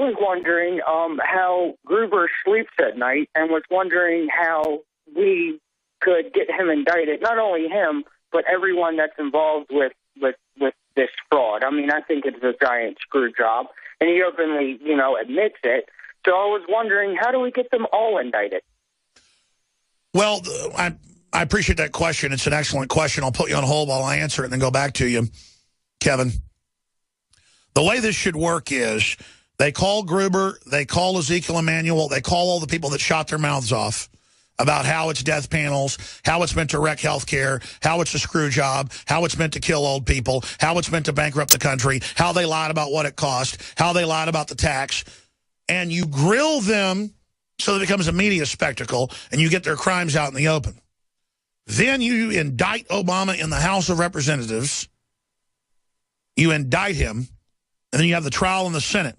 was wondering how Gruber sleeps at night, and was wondering how we could get him indicted. Not only him, but everyone that's involved with this fraud. I mean, I think it's a giant screw job, and he openly, admits it. So I was wondering, how do we get them all indicted? Well, I appreciate that question. It's an excellent question. I'll put you on hold while I answer it and then go back to you, Kevin. The way this should work is they call Gruber, they call Ezekiel Emanuel, they call all the people that shot their mouths off about how it's death panels, how it's meant to wreck health care, how it's a screw job, how it's meant to kill old people, how it's meant to bankrupt the country, how they lied about what it cost, how they lied about the tax. And you grill them so that it becomes a media spectacle and you get their crimes out in the open. Then you indict Obama in the House of Representatives. You indict him. And then you have the trial in the Senate.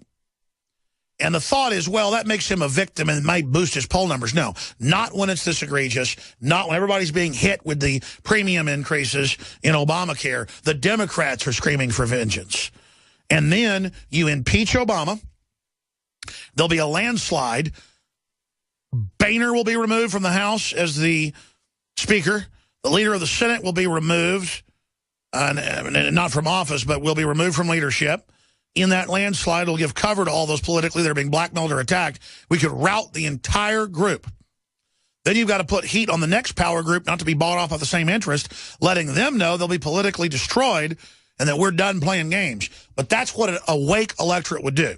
And the thought is, well, that makes him a victim and it might boost his poll numbers. No, not when it's this egregious, not when everybody's being hit with the premium increases in Obamacare. The Democrats are screaming for vengeance. And then you impeach Obama. There'll be a landslide. Boehner will be removed from the House as the Speaker. The leader of the Senate will be removed, not from office, but will be removed from leadership. In that landslide, it'll give cover to all those politically that are being blackmailed or attacked. We could rout the entire group. Then you've got to put heat on the next power group, not to be bought off of the same interest, letting them know they'll be politically destroyed and that we're done playing games. But that's what an awake electorate would do.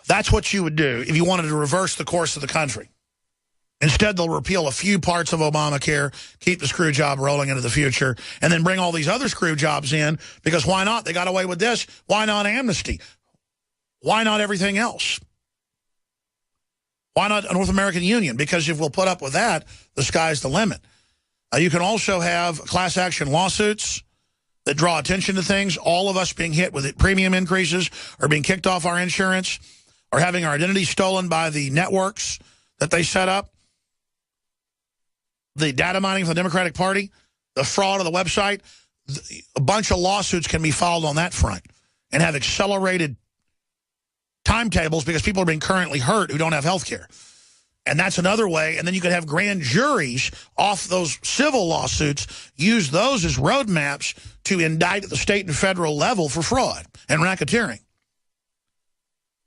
That's what you would do if you wanted to reverse the course of the country. Instead, they'll repeal a few parts of Obamacare, keep the screw job rolling into the future, and then bring all these other screw jobs in, because why not? They got away with this. Why not amnesty? Why not everything else? Why not a North American Union? Because if we'll put up with that, the sky's the limit. You can also have class action lawsuits that draw attention to things. All of us being hit with premium increases or being kicked off our insurance or having our identity stolen by the networks that they set up. The data mining for the Democratic Party, the fraud of the website, a bunch of lawsuits can be filed on that front and have accelerated timetables because people are being currently hurt who don't have health care. And that's another way. And then you could have grand juries off those civil lawsuits, use those as roadmaps to indict at the state and federal level for fraud and racketeering.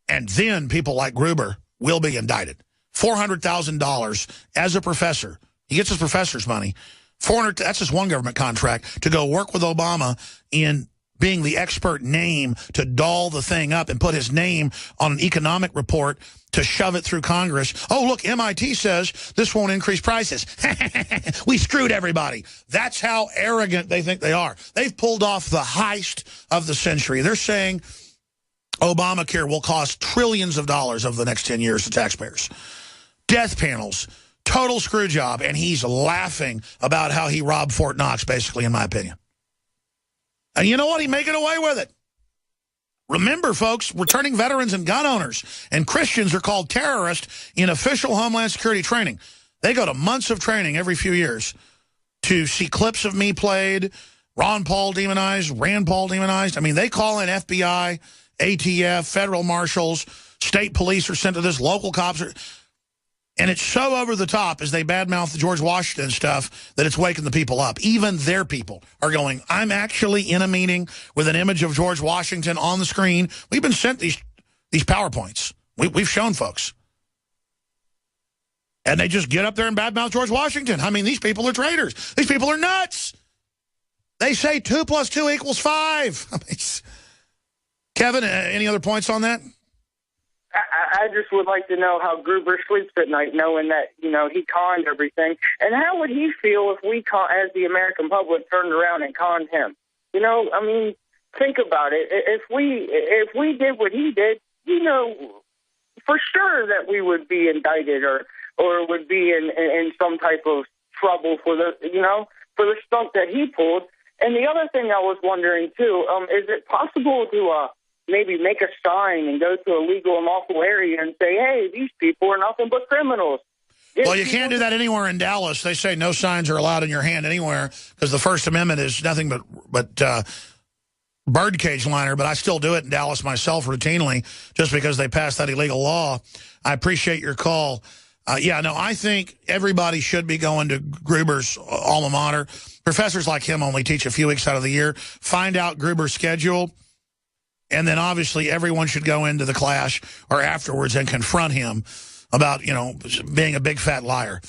And then people like Gruber will be indicted. $400,000 as a professor. He gets his professor's money. That's just one government contract to go work with Obama in being the expert name to doll the thing up and put his name on an economic report to shove it through Congress. Oh, look, MIT says this won't increase prices. We screwed everybody. That's how arrogant they think they are. They've pulled off the heist of the century. They're saying Obamacare will cost trillions of dollars over the next 10 years to taxpayers. Death panels. Total screw job, and he's laughing about how he robbed Fort Knox, basically, in my opinion. And you know what? He's making away with it. Remember, folks, returning veterans and gun owners and Christians are called terrorists in official Homeland Security training. They go to months of training every few years to see clips of me played, Ron Paul demonized, Rand Paul demonized. I mean, they call in FBI, ATF, federal marshals, state police are sent to this, local cops are... And it's so over the top as they badmouth the George Washington stuff that it's waking the people up. Even their people are going, I'm actually in a meeting with an image of George Washington on the screen. We've been sent these PowerPoints. We've shown folks. And they just get up there and badmouth George Washington. I mean, these people are traitors. These people are nuts. They say 2 + 2 = 5. I mean, Kevin, any other points on that? I just would like to know how Gruber sleeps at night, knowing that, he conned everything. And how would he feel if we, as the American public, turned around and conned him? I mean, think about it. If we did what he did, for sure that we would be indicted or would be in some type of trouble for the stunt that he pulled. And the other thing I was wondering, too, is it possible to maybe make a sign and go to a legal and lawful area and say, hey, these people are nothing but criminals? Well, you can't do that anywhere in Dallas. They say no signs are allowed in your hand anywhere because the First Amendment is nothing but birdcage liner, but I still do it in Dallas myself routinely just because they passed that illegal law. I appreciate your call. Yeah, no, I think everybody should be going to Gruber's alma mater. Professors like him only teach a few weeks out of the year. Find out Gruber's schedule, and then obviously everyone should go into the class or afterwards and confront him about, being a big fat liar.